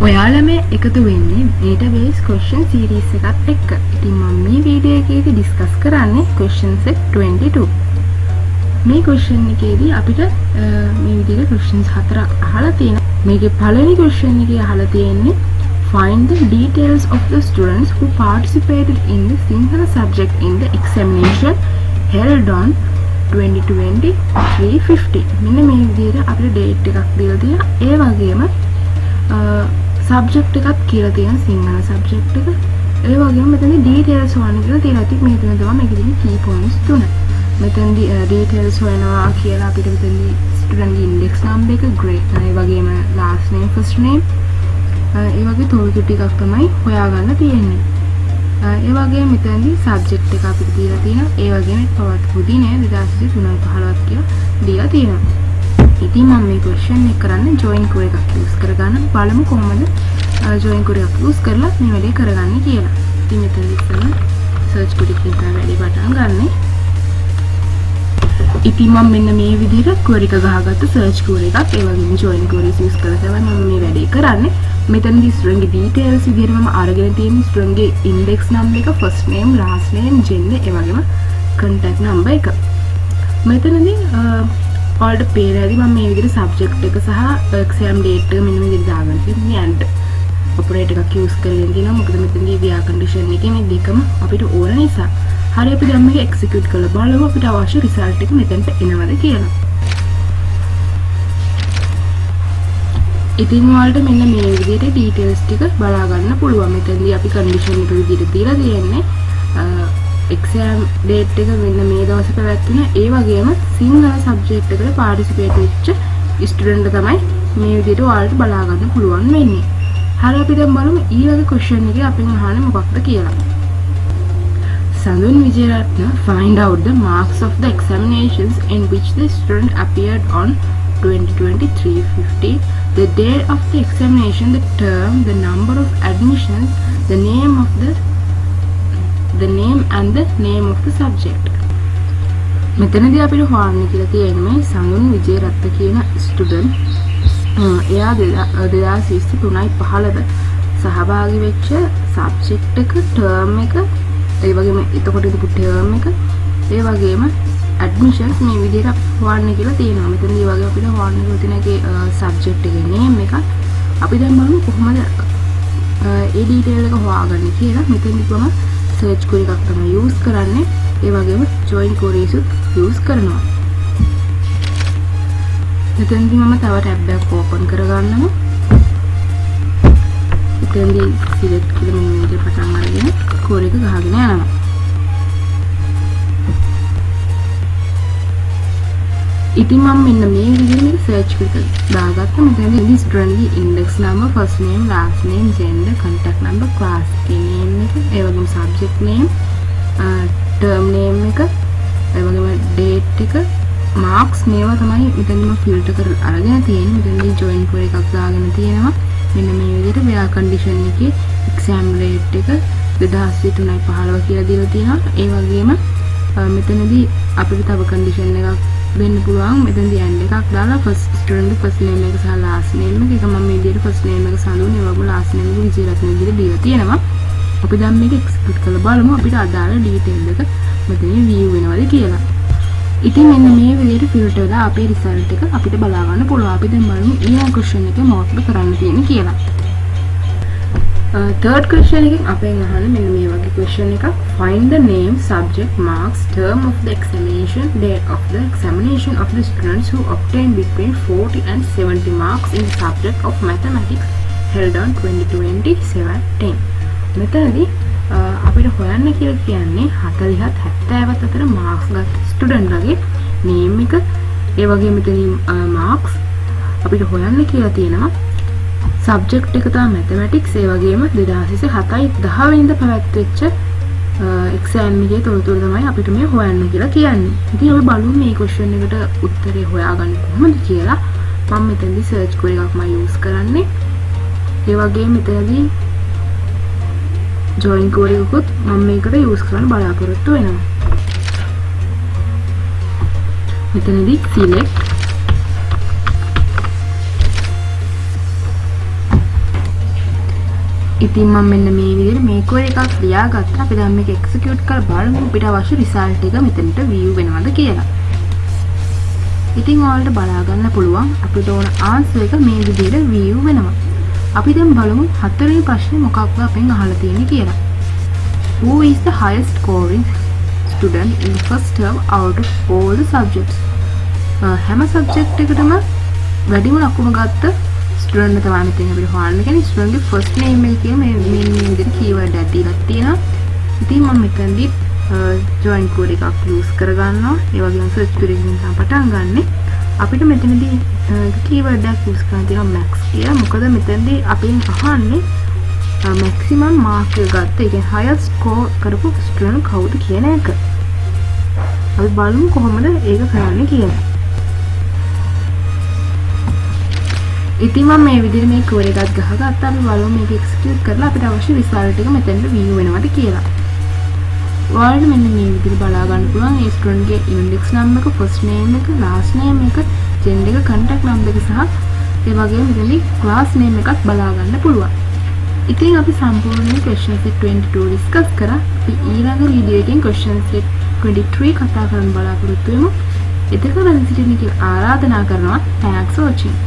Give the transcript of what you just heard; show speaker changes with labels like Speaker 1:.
Speaker 1: ඔයාලම එකතු වෙන්නේ database question series එකත් එක්ක. ඉතින් මම මේ වීඩියෝ එකේදී ඩිස්කස් කරන්නේ question set 22. මේ question එකේදී අපිට මේ විදිහට questions හතරක් අහලා තියෙනවා. මේකේ පළවෙනි question එකේ අහලා තියෙන්නේ find the details of the students who participated in the Sinhala subject in the examination held on 2020-350. මෙන්න මේ විදිහට අපිට date එකක් දීලා තියෙනවා. ඒ වගේම සබ්ජෙක්ට් එකක් කියලා තියෙන සිංහල සබ්ජෙක්ට් එක. ඒ වගේම මෙතනදී ඩීටේල්ස් හොයන්න කියලා තියෙනවා. ඉතින් මේ තුන තමයි මේකේ තියෙන key points තුන. මෙතනදී ඩීටේල්ස් හොයනවා කියලා අපිට මෙතනදී ස්ටුඩන්ට්ගේ ඉන්ඩෙක්ස් නම්බර් එක, grade, ඒ වගේම last name, first name, ඒ වගේ තොරතුරු ටිකක් තමයි හොයාගන්න තියෙන්නේ. ඒ වගේම මෙතනදී සබ්ජෙක්ට් එක අපිට දීලා තියෙනවා. ඒ වගේම පවත්පු දිනය 2003-15 කියලා දීලා තියෙනවා. ඉතින් මම මේ question එක කරන්නේ join query එකක් use කරගන්න. බලමු කොහොමද join query එකක් use කරලා මේ වැඩේ කරගන්නේ කියලා. ඉතින් මෙතන ඉස්සෙල්ලා search query එකෙන් තමයි වැඩේ පටන් ගන්නෙ. ඉතින් මම මෙන්න මේ විදිහට query එක ගහගත්ත search query එකක්, ඒ වගේම join queries use කරලා තමයි මම මේ වැඩේ කරන්නේ. මෙතනදී student ගේ details විදිහට මම අරගෙන තියෙන student ගේ index number එක, first name, last name, gender, ඒ වගේම contact number එක. මෙතනදී ඔයාලට පේරදී මම මේ විදිහට subject එක සහ exam date එක මෙන්න මේ විදිහට දාගන්න තියෙනවා. and operator එකක් use කරගෙන තියෙනවා. මොකද මෙතනදී via condition එකේ මේ දෙකම අපිට ඕන නිසා. හරි, අපි දැන් මේක execute කරලා බලමු අපිට අවශ්‍ය result එක මෙතනට එනවද කියලා. ඉතින් ඔයාලට මෙන්න මේ විදිහට details ටික බලා ගන්න පුළුවන්. මෙතනදී අපි condition එක විදිහට දීලා තියෙන්නේ exam date එක මෙන්න මේ දවසේ පැවැත්වෙන, ඒ වගේම සිංහල subject එකට participate වෙච්ච student තමයි මේ විදිහට ඔයාලට බලා ගන්න පුළුවන් වෙන්නේ. හරි, අපි දැන් බලමු ඊළඟ question එකේ අපෙන් අහන්නේ මොකක්ද කියලා. Sandun Vijayaratna find out the marks of the examinations in which the student appeared on 2023-50, the date of the examination, the term, the number of admissions, the name and the name of the subject. මෙතනදී අපිට හොයන්න කියලා තියෙන්නේ සඳුන් විජේරත්න කියන student. එයා 2023-15 සහභාගී වෙච්ච subject එක, ටර්ම් එක, ඒ වගේම එතකොට ඉදපු ටර්ම් එක, ඒ වගේම ඇඩ්මිෂන්ස් මේ විදිහට හොයන්න කියලා තියෙනවා. මෙතනදී වගේ අපිට හොයන්න කියලා තියෙන එකේ සබ්ජෙක්ට් එකේ නේම් එක. අපි දැන් බලමු කොහොමද ඒ ඩීටේල් එක හොයාගන්නේ කියලා. මෙතනදී කොහොම search query එකක් තමයි use කරන්නේ. ඒ වගේම join queries use කරනවා. මෙතනදී මම තව tab එකක් open කරගන්නවා. මෙතනදී select කියලා මෙන්න මේක පටන් අරගෙන query එක ගහගෙන යනවා. ඉතින් මම මෙන්න මේ විදිහට මේක search query එක දාගත්තා. මෙතනදී student index number, first name, last name, gender, contact number, class name එක, ඒ වගේම subject name, term name එක, ඒ වගේම date එක, marks මේවා තමයි මෙතනදී මම filter කරලා අරගෙන තියෙන්නේ. මෙතනදී join query එකක් දාගෙන තියෙනවා. මෙන්න මේ විදිහට via condition එකේ exam rate එක 2023-15 කියලා දීලා තියෙනවා. ඒ වගේම මෙතනදී අපිට තව condition එකක් දෙන්න පුළුවන්. මෙතනදී and එකක් දාලා first student first name එක සහ last name එක මම මේ විදිහට first name එක සඳුන්, ඒ වගේම last name එක විජේරත්න විදිහට දීලා තියෙනවා. අපි දැන් මේක execute කරලා බලමු අපිට අදාළ detail එක මෙතනින් view වෙනවද කියලා. ඉතින් මෙන්න මේ විදිහට filter වෙලා අපේ result එක අපිට බලා ගන්න පුළුවන්. අපි දැන් බලමු ඊළඟ question එකේ මොකක්ද කරන්න තියෙන්නේ කියලා. third question එකෙන් අපෙන් අහන්නේ මෙන්න මේ වගේ question එකක්. Find the name, subject, marks, term of the examination, date of the examination of the students who obtained between 40 and 70 marks in the subject of mathematics held on 2020-10. මෙතනදී අපිට හොයන්න කියලා කියන්නේ 40ත් 70ත් අතර marks ගත්ත student ලගේ name එක, ඒ වගේම මෙතනින් marks අපිට හොයන්න කියලා තියෙනවා. subject එක තමයි mathematics, ඒ වගේම 2007-10 වෙනිදා පැවැත්වෙච්ච exam එකේ තොරතුරු තමයි අපිට මේ හොයන්න කියලා කියන්නේ. ඉතින් අපි බලමු මේ question එකට උත්තරේ හොයාගන්නේ කොහොමද කියලා. මම මෙතනදී search query එකක් use කරන්නේ. ඒ වගේම මෙතනදී join query එකකුත් මම මේකට use කරන්න බලාපොරොත්තු වෙනවා. මෙතනදී select ඉතින් මම මෙන්න මේ විදිහට මේ query එකක් ලියාගත්තා. අපි දැන් මේක execute කරලා බලමු අපිට අවශ්‍ය result එක මෙතනට view වෙනවද කියලා. ඉතින් ඔයාලට බලා ගන්න පුළුවන් අපිට ඕන answer එක මේ විදිහට view වෙනවා. අපි දැන් බලමු හතරවෙනි ප්‍රශ්නේ මොකක්ද අපෙන් අහලා තියෙන්නේ කියලා. Who is the highest scoring student in the first term out of all the subjects? හැම subject එකකටම වැඩිම ලකුණු ගත්ත ස්ටුඩන්ට් තමයි මෙතන අපිට හොයන්න කියන්නේ. ස්ටුඩන්ට්ගේ ෆස්ට් නේම් එක කියන මේ විදිහට කීවර්ඩ් එකක් දීලා තියෙනවා. ඉතින් මම මෙතනදී join code එකක් use කරගන්නවා. ඒ වගේම search query එකෙන් තමයි පටන් ගන්නෙ. අපිට මෙතනදී කීවර්ඩ් එකක් use කරන්න තියෙනවා max කියලා. මොකද මෙතනදී අපෙන් අහන්නේ maximum mark එක ගත්ත, ඒ කියන්නේ highest score කරපු ස්ටුඩන්ට් කවුද කියන එක. අපි බලමු කොහොමද ඒක කරන්නේ කියලා. ඉතින් මම මේ විදිහට මේ query එකක් ගහගත්තා. අපි බලමු මේක execute කරලා අපිට අවශ්‍ය result එක මෙතනට view වෙනවද කියලා. ඔයාලට මෙන්න මේ විදිහට බලා ගන්න පුළුවන් ඒ student ගේ index number එක, first name එක, last name එක, gender එක, contact number එක සහ ඒ වගේම මෙතනදී class name එකත් බලා ගන්න පුළුවන්. ඉතින් අපි සම්පූර්ණ question set 22 discuss කරා. අපි ඊළඟ වීඩියෝ එකෙන් question set 23 කතා කරන්න බලාපොරොත්තු වෙමු. එතකොට සිටින ආරාධනා කරනවා thanks for watching.